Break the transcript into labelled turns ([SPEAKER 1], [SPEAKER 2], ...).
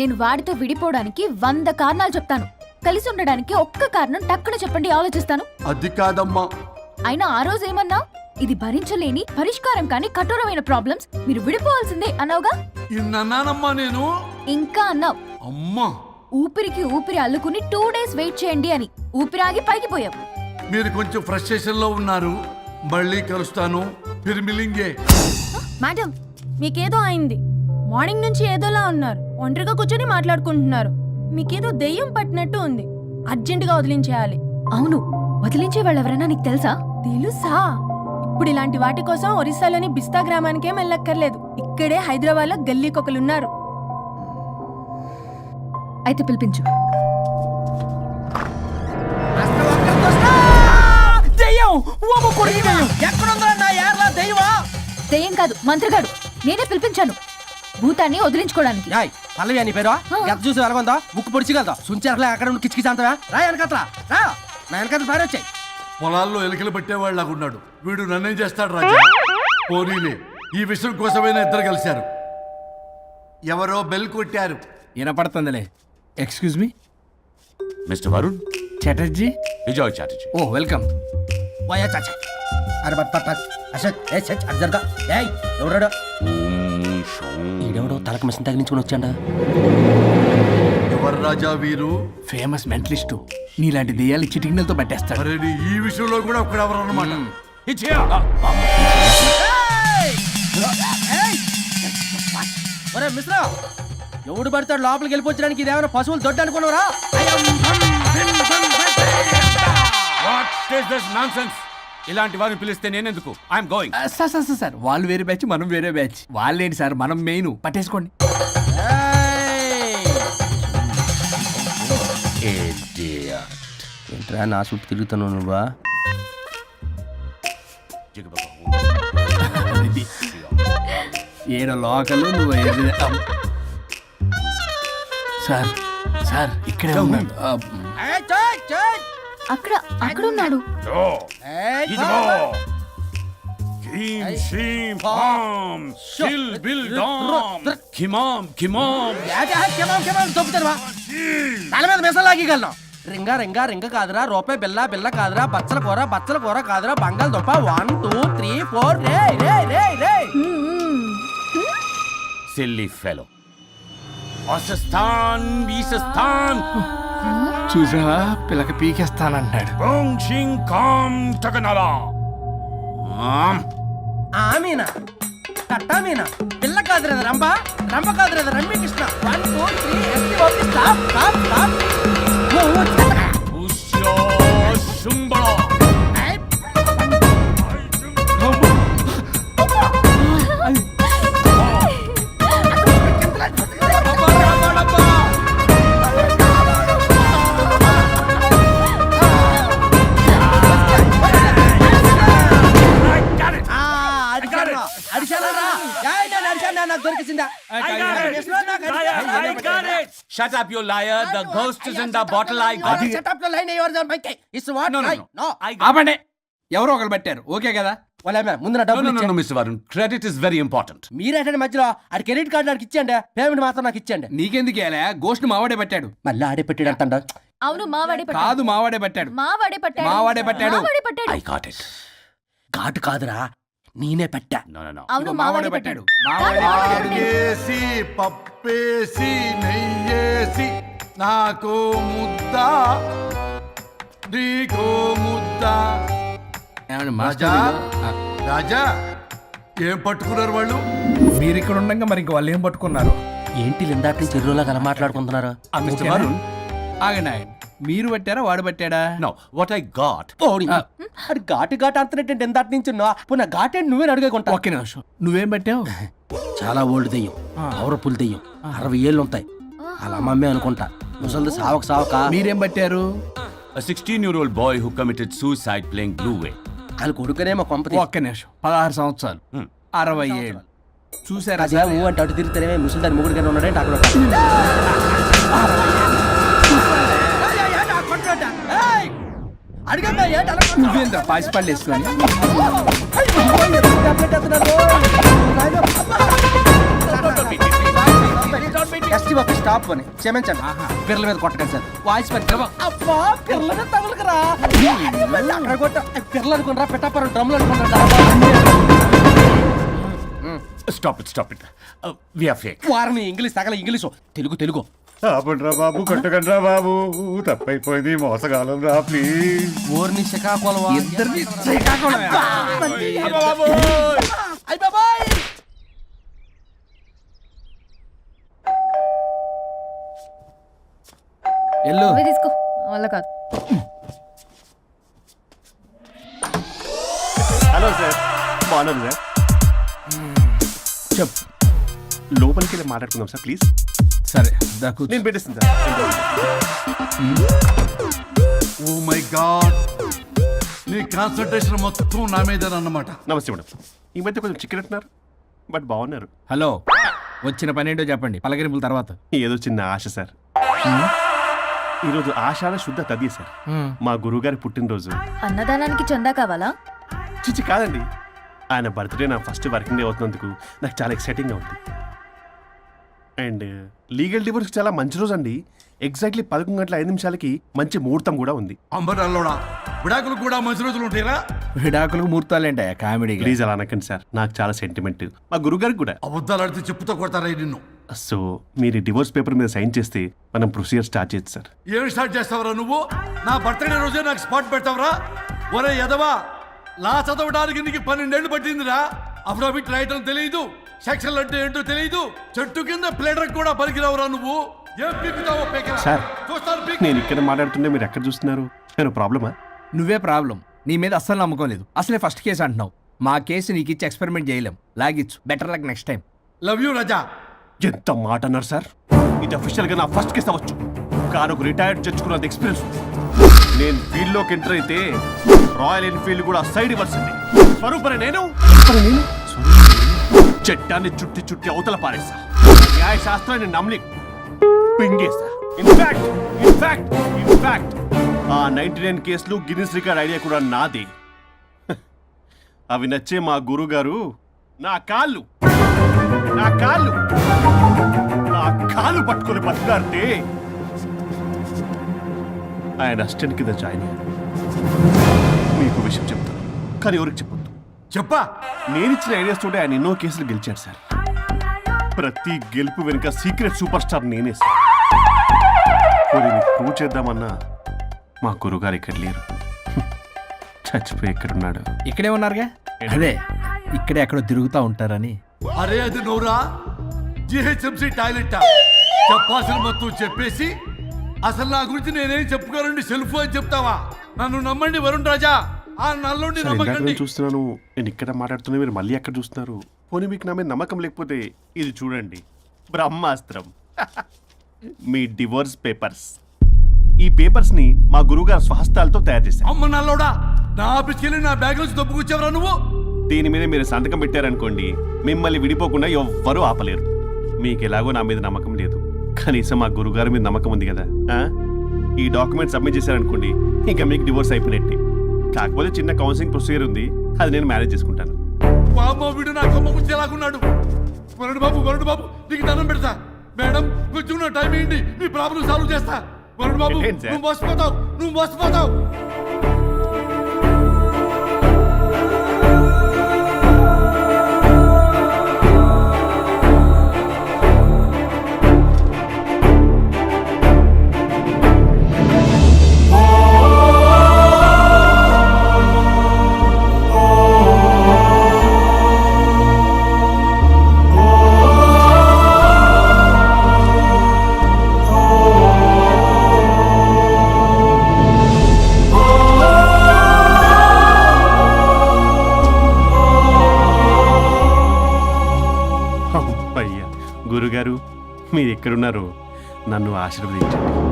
[SPEAKER 1] నేను వాడితో విడిపోవడానికి 100 కారణాలు చెప్తాను. కలిసి ఉండడానికి ఒక్క కారణం టక్కున చెప్పండి, ఆలోచిస్తాను.
[SPEAKER 2] అది కాదమ్మా.
[SPEAKER 1] అయినా ఆ రోజు ఏమన్నా, ఇది భరించలేని పరిష్కారం కాని కఠోరమైన ప్రాబ్లమ్స్, మీరు విడిపోవాల్సిందే అన్నావుగా.
[SPEAKER 2] ఇన్నానమ్మా నేను.
[SPEAKER 1] ఇంకా అన్నావు.
[SPEAKER 2] అమ్మా,
[SPEAKER 1] ఊపిరికి ఊపిరి అల్లుకుని 2 డేస్ వెయిట్ చేయండి అని. ఊపిరాగి పైకి పోయావు.
[SPEAKER 2] మీరు కొంచెం ఫ్రస్ట్రేషన్ లో ఉన్నారు. మళ్ళీ కలుస్తాను. ఫిర్మిలింగే.
[SPEAKER 3] మేడం, మీకేదో అయింది. మార్నింగ్ నుంచి ఏదోలా ఉన్నారు. ఒంటరిగా కూర్చొని మాట్లాడుకుంటున్నారు. మీకేదో దెయ్యం పట్టినట్టు ఉంది. అర్జెంటుగా వదిలించేయాలి.
[SPEAKER 1] అవును, వదిలించే వాళ్ళెవరైనా నీకు తెలుసా?
[SPEAKER 3] తెలుసా? ఇప్పుడు ఇలాంటి వాటి కోసం ఒరిస్సాలోని బిస్తా గ్రామానికేం వెళ్ళక్కర్లేదు. ఇక్కడే హైదరాబాద్ లో గల్లీకొకలున్నారు.
[SPEAKER 1] అయితే పిలిపించు. దెయ్యం కాదు, మంత్రగాడు. నేనే పిలిపించాను భూతాన్ని వదిలించుకోవడానికి.
[SPEAKER 4] పల్లవి అని పేరు చూసి వెలగొందా ముక్కు పొడిచిగలదా సుంచరలే అక్కడ కిచకిచ అంతవా రా వెనకట్లా రా నా వెనకట్ల సారి వచ్చాయి.
[SPEAKER 2] పొలాల్లో ఎలుకలు పట్టేవాళ్ళగా ఉన్నాడు వీడు. నన్నేం చేస్తాడు రాజా? పోనీలే, ఈ విషయం కోసమైనా ఇద్దరు కలిశారు. ఎవరో బెల్ కొట్టారు.
[SPEAKER 5] వినపడుతుందిలే. Excuse me,
[SPEAKER 6] mister Varun
[SPEAKER 5] Chatterjee.
[SPEAKER 6] Vijay Chatterjee.
[SPEAKER 5] Oh welcome.
[SPEAKER 4] వాయా చాచా అరే బట్ పట్ అసత్ ఏ సచ్ అర్జర్గా ఏయ్ ఎవరడా ఈడెవడో తలకు మిషన్ తగిలించుకొని వచ్చాడా?
[SPEAKER 2] ఎవరు రాజా వీరు?
[SPEAKER 5] Famous mentalist. నీలాంటి దెయ్యాలు చిటికినలతో పట్టేస్తాడు.
[SPEAKER 2] అరే ఈ విషయంలో కూడా ఒకడెవరు అన్నమాట.
[SPEAKER 4] ఒరే మిశ్రా, ఎవడు పడతాడు లోపలికి వెళ్ళిపోవడానికి? ఇదేమైనా పశువులు దొడ్డు అనుకున్నారా?
[SPEAKER 6] ఇలాంటి వారిని పిలిస్తే నేనెందుకు? I'm going.
[SPEAKER 5] సార్ వాళ్ళు వేరే బ్యాచ్, మనం వేరే బ్యాచ్. వాళ్ళేంటి సార్, మనం మెయిన్. పట్టేసుకోండి.
[SPEAKER 4] ఏంట్రా నా చుట్టూ తిరుగుతాను నువ్వా?
[SPEAKER 5] ఏడో లోకలు నువ్వు. సార్ సార్ ఇక్కడే ఉన్నాడు.
[SPEAKER 1] అక్కడ అక్కడున్నాడు.
[SPEAKER 4] తల మీద మెసలాగలను. రింగా రింగా రింగ కాదురా, రూపాయి బిల్ల బిల్ల కాదురా, బచ్చల కూర కాదురా, బంగాళదుంప 1 2 3 4 రే రే రే రే.
[SPEAKER 6] Silly fellow. అసస్థాన్ వీసస్థాన్.
[SPEAKER 5] చూసావా, పిల్లకి పీకేస్తానంటాడు.
[SPEAKER 4] ఆమీనా కట్టామీనా పిల్ల కాదురేద రంభ, రంభ కాదురేద రమ్మి కృష్ణ. 1 2 3 ఎస్టీ okay stop stop stop.
[SPEAKER 6] Shut up, you liar. The ghost is in the bottle. I got it.
[SPEAKER 4] Shut up the line. Yours are my case. It's what?
[SPEAKER 6] No.
[SPEAKER 5] ఆపండి. ఎవరో ఒకరు పెట్టారు. ఓకే కదా?
[SPEAKER 4] ముందు నా డబ్బులు
[SPEAKER 6] No, Mr. Varun. Credit is very important.
[SPEAKER 4] మీరేటండి మధ్యలో ఆడి credit card నాకు ఇచ్చేయండి, పేమెంట్ మాత్రం నాకు ఇచ్చేయండి.
[SPEAKER 5] నీకెందుకు ఇలా? గోష్ట్ మావాడే పెట్టాడు.
[SPEAKER 4] మళ్ళీ ఆడే పెట్టాడు అంట.
[SPEAKER 1] అవును, మావాడే పట్టాడు.
[SPEAKER 5] కాదు, మావాడే పెట్టాడు.
[SPEAKER 1] మావాడే పట్టాడు.
[SPEAKER 5] మావాడే పట్టాడు.
[SPEAKER 6] I got it.
[SPEAKER 4] ఘాటు కాదురా, నేనే పెట్టా.
[SPEAKER 6] No.
[SPEAKER 1] అవును,
[SPEAKER 5] మావాడే పెట్టాడు. మావాడే పెట్టాడు.
[SPEAKER 2] ఆగేసి పప్పేసి నెయ్యేసి నాకు ముద్ద నీకో ముద్ద.
[SPEAKER 5] ఏమండి
[SPEAKER 2] రాజా,
[SPEAKER 5] మాస్టర్?
[SPEAKER 2] రాజా ఏం పట్టుకున్నారు వాళ్ళు?
[SPEAKER 5] మీరు ఇక్కడ ఉండగా మరి ఇంక వాళ్ళు ఏం పట్టుకున్నారు?
[SPEAKER 4] ఏంటి ఇందాక నుంచి చెరువులా కల మాట్లాడుకుంటున్నారు?
[SPEAKER 6] Mr. Varun.
[SPEAKER 5] ఆగండి ఆగండి. మీరు పట్టారా వాడు పట్టాడా?
[SPEAKER 6] No, what I got.
[SPEAKER 4] అది ఘాటు అంతనేంటి ఇందాక నుంచి పునః ఘాటేంటి నువ్వే అడిగేకుంటా.
[SPEAKER 5] ఒక్క నిమిషం. నువ్వేం పట్టావు?
[SPEAKER 4] చాలా ఓల్డ్ దెయ్యం, పవర్ఫుల్ దెయ్యం, 60 ఏళ్ళు ఉంటాయి. అలా అమ్మమ్మే అనుకుంటా. ముసలిది సావక
[SPEAKER 5] మీరేం పట్టారు?
[SPEAKER 6] A 16-year-old boy who committed suicide playing Blue Whale.
[SPEAKER 4] వాళ్ళ కొడుకునేమో కొంపతి.
[SPEAKER 5] ఒక్క నిమిషం. 16 సంవత్సరాలు, 60 ఏళ్ళు. చూసారా?
[SPEAKER 4] అదే ఊ అంటే అటు తిరుగుతానే ముసలి దాని ముగ్గురుగానే ఉన్నాడంటే అక్కడ.
[SPEAKER 5] నువ్వేంద్ర పాసిపళ్ళు వేసుకొని
[SPEAKER 4] ఎస్టీ ఆఫీస్ స్టాప్ అని క్షమించండి పిల్లల మీద కొట్టకండి సార్ వాయిస్ మరి అబ్బా పిల్లల మీద తగులుకురా అక్కడ కొట్ట పిల్లలు అనుకున్నారా పెట్టాపరం డ్రమ్లు అనుకున్నారా
[SPEAKER 6] Stop it. We are fake.
[SPEAKER 4] వారిని ఇంగ్లీష్ తగల ఇంగ్లీషు తెలుగు
[SPEAKER 7] ఆపండ్రా బాబు కొట్టకండ్రా బాబు తప్పైపోయింది మోసగాలం రా ప్లీజ్
[SPEAKER 4] ఊరిని శ్రీకాకుళం
[SPEAKER 5] ఎల్లు
[SPEAKER 1] నువ్వే తీసుకో వల్ల కాదు.
[SPEAKER 7] హలో సార్ బాగున్నాను సార్
[SPEAKER 5] చెప్పు.
[SPEAKER 7] లోపలికి వెళ్ళి మాట్లాడుకుందాం సార్ ప్లీజ్
[SPEAKER 5] సరే దాకు
[SPEAKER 7] నేను పెట్టేస్తాను సార్
[SPEAKER 2] ఓ మై గాడ్ నీ కాన్సన్ట్రేషన్ మొత్తం నా మీదనన్నమాట.
[SPEAKER 7] నమస్తే మేడం ఈ మధ్య కొంచెం చికెన్ అంటున్నారు బట్ బాగున్నారు
[SPEAKER 5] హలో వచ్చిన పని ఏంటో చెప్పండి పలకరింపుల తర్వాత.
[SPEAKER 7] ఏదో చిన్న ఆశ సార్ ఈరోజు ఆషాఢ శుద్ధ తది సార్ మా గురువుగారి పుట్టినరోజు
[SPEAKER 1] అన్నదానానికి చందా కావాలా?
[SPEAKER 7] చిచ్చి కాదండి ఆయన బర్త్డే నా ఫస్ట్ వర్కింగ్ డే అవుతున్నందుకు నాకు చాలా ఎక్సైటింగ్గా ఉంది అండ్ లీగల్ డివోర్స్ చాలా మంచి రోజు అండి ఎగ్జాక్ట్లీ 11:05 మంచి ముహూర్తం కూడా ఉంది
[SPEAKER 2] అంబరాల్లోడా విడాకులు కూడా మంచి రోజులు ఉంటాయిరా.
[SPEAKER 5] విడాకులకు ముహూర్తాలేంటా కామెడీ.
[SPEAKER 7] ప్లీజ్ అలా అనకండి సార్ నాకు చాలా సెంటిమెంట్ మా గురుగారికి కూడా
[SPEAKER 2] అబద్ధాలు ఆడితే చెప్పుతో కొడతారా నిన్ను.
[SPEAKER 7] సో మీరు డివోర్స్ పేపర్ మీద సైన్ చేస్తే మనం ప్రొసీజర్ స్టార్ట్ చేయొచ్చు సార్
[SPEAKER 2] ఏం స్టార్ట్ చేస్తావరా నువ్వు? నా బర్త్డే రోజే నాకు స్పాట్ పెడతావరా? ఒరే ఎదవా లా చదవడానికి నీకు 12 ఏళ్ళు పట్టిందిరా. అఫిడవిట్ రాయటం తెలియదు, సెక్షన్లు అంటే ఏంటో తెలియదు, చెట్టు కింద ప్లేడర్ కూడా పనికిరావురా నువ్వు. ఏం పీకుతావో పీకరా.
[SPEAKER 7] సార్
[SPEAKER 2] చూస్తాను పీక్.
[SPEAKER 7] నేను ఇక్కడ మాట్లాడుతుంటే మీరు ఎక్కడ చూస్తున్నారు నేను ప్రాబ్లమా
[SPEAKER 5] నువ్వే ప్రాబ్లం. నీ మీద అస్సలు నమ్మకం లేదు. అసలే ఫస్ట్ కేసు అంటున్నావు. మా కేసు నీకు ఇచ్చి ఎక్స్పెరిమెంట్ చేయలేం. లాగిచ్చు. Better luck next time.
[SPEAKER 2] Love you Raza.
[SPEAKER 7] ఎంత మాట అన్నారు సార్ ఇది అఫీషియల్ గా నా ఫస్ట్ కేసు అవ్వచ్చు కానీ ఒక రిటైర్డ్ జడ్జ్కున్నంత ఎక్స్పీరియన్స్ నేను ఫీల్డ్ లోకి ఎంటర్ అయితే రాయల్ ఎన్ఫీల్డ్ కూడా సైడ్ ఇవ్వాల్సింది స్వరూపరే నేను చట్టాన్ని చుట్టి అవతల పారేస్తా న్యాయ శాస్త్రాన్ని నమ్మి పింగేస్తా ఇన్ఫాక్ట్ ఆ 99 కేసులు గిన్నిస్ రికార్డ్ ఐడియా కూడా నాది అవి నచ్చే మా గురువు గారు నా కాళ్ళు పట్టుకొని బతికారంటే ఆయన అసిస్టెంట్ కింద జాయిన్ అయ్యాను మీకు విషయం చెప్తాను కానీ ఎవరికి చెప్పొద్దు
[SPEAKER 2] చెప్పా.
[SPEAKER 7] నేనిచ్చిన ఐడియాస్ తోటి ఆయన ఎన్నో కేసులు గెలిచాడు సార్ ప్రతి గెలుపు వెనుక సీక్రెట్ సూపర్ స్టార్ నేనే సార్ ప్రూవ్ చేద్దామన్నా మా గురుగారు ఇక్కడ లేరు చచ్చిపోయి ఎక్కడున్నాడు
[SPEAKER 5] ఇక్కడే ఉన్నారుగా. అదే ఇక్కడే ఎక్కడో తిరుగుతూ ఉంటారని.
[SPEAKER 2] అరే అది నోరా జిహెచ్ఎంసీ టాయిలెట్ చెప్పాల్సిన మొత్తం చెప్పేసి అసలు నా గురించి నేనేం చెప్పుకోరండి సెల్ఫ్ అని చెప్తావా? నన్ను నమ్మండి వరుణ్ రాజా. ఆ నల్లుండి
[SPEAKER 7] సార్, ఇందాక
[SPEAKER 2] నమ్మకండి.
[SPEAKER 7] నేను చూస్తున్నాను నేను ఇక్కడ మాట్లాడుతున్నా మీరు మళ్ళీ ఎక్కడ చూస్తున్నారు పోనీ మీకు నా మీద నమ్మకం లేకపోతే ఇది చూడండి బ్రహ్మాస్త్రం మీ డివోర్స్ పేపర్స్ ఈ పేపర్స్ ని మా గురువుగారు స్వహస్తాలతో తయారు చేశారు
[SPEAKER 2] అమ్మ నల్లోడా నా ఆఫీస్కి వెళ్ళి నా బ్యాగ్ నుంచి దొబ్బుకొచ్చావరా నువ్వు?
[SPEAKER 7] దీని మీద మీరు సంతకం పెట్టారనుకోండి మిమ్మల్ని విడిపోకుండా ఎవ్వరూ ఆపలేరు మీకు ఎలాగో నా మీద నమ్మకం లేదు కనీసం మా గురుగారి మీద నమ్మకం ఉంది కదా ఈ డాక్యుమెంట్ సబ్మిట్ చేశారనుకోండి ఇంకా మీకు డివోర్స్ అయిపోయినట్టే కాకపోతే చిన్న కౌన్సిలింగ్ ప్రొసీజర్ ఉంది అది నేను మేనేజ్ చేసుకుంటాను
[SPEAKER 2] వామ్మో వీడు నా కొమ్మ గుచ్చేలాగున్నాడు. వరుణ్ బాబు నీకు దండం పెడతా. మేడం కొంచెం నా టైం ఏంటి మీ ప్రాబ్లం సాల్వ్ చేస్తా. వరుణ్ బాబు
[SPEAKER 7] ఏంటి సార్?
[SPEAKER 2] నువ్వు మోసపోతావు.
[SPEAKER 7] అయ్యా గురుగారు మీరు ఎక్కడున్నారో నన్ను ఆశీర్వదించండి